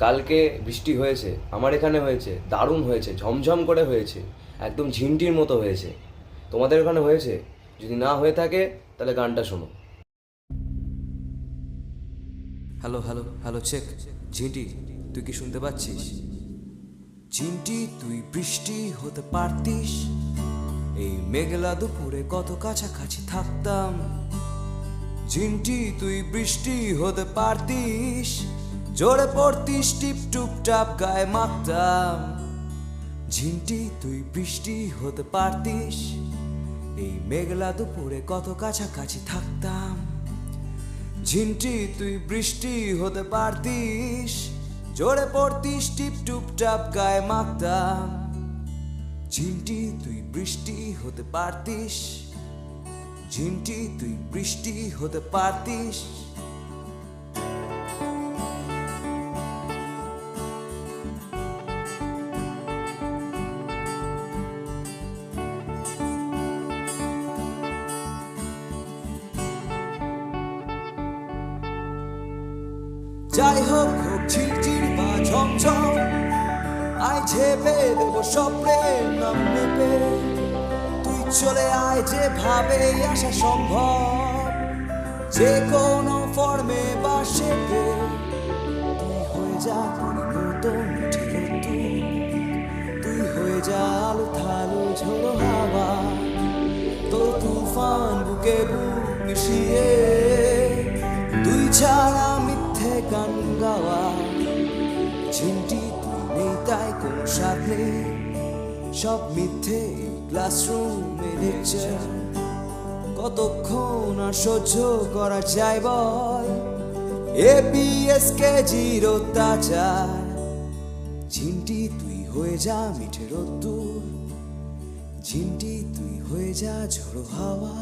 কালকে বৃষ্টি হয়েছে, আমার এখানে হয়েছে, দারুণ হয়েছে, ঝমঝম করে হয়েছে, একদম ঝিনটির মতো হয়েছে। তোমাদের ওখানে হয়েছে? যদি না হয়ে থাকে তাহলে গানটা শোনো। Hello hello hello, check. Jhinti, তুই কি শুনতে পাচ্ছিস? ঝিনটি, তুই বৃষ্টি হতে পারতিস, এই মেঘলা দুপুরে কত কাছাকাছি থাকতাম। ঝিনটি, তুই বৃষ্টি হতে পারতিস, জোরে পড়তিস, টিপ টুপ টাপ গায়ে মাখতাম। ঝিনটি, তুই বৃষ্টি হতে পারতিস, এই মেঘলা দুপুরে কত কাছাকাছি থাকতাম। ঝিনটি, তুই বৃষ্টি হতে পারতিস, জোরে পড়তিস, টিপ টুপ টাপ গায়ে মাখতাম। ঝিনটি, তুই বৃষ্টি হতে পারতিস, ঝিনটি, তুই বৃষ্টি হতে পারতিস। যাই হোক হোক ঝিরঝির বা ঝমঝম, আয় ঝেপে দেবো স্বপ্নের নাম মেপে। তুই চলে আয়, যেভাবে আসা সম্ভব, যে কোনো ফর্মে বা শেপে। তুই হয়ে যা তোর মতো মিঠে রোদ্দুর, তুই হয়ে যা আলো থালো ঝোড়ো হাওয়া, তোর তুফান বুকে বুক মিশিয়ে তুই ছাড়া মিথ্যে গান গাওয়া। ঝিনটি, তুই নেই তাই কোনো স্বাদ নেই, সব মিথ্যে ক্লাসরুমে লেকচার। কতক্ষণ আর সহ্য করা যায় বল ABSKG'র অত্যাচার। ঝিনটি, তুই হয়ে যা মিঠে রোদ্দুর, ঝিনটি, তুই হয়ে যা ঝোড়ো হাওয়া।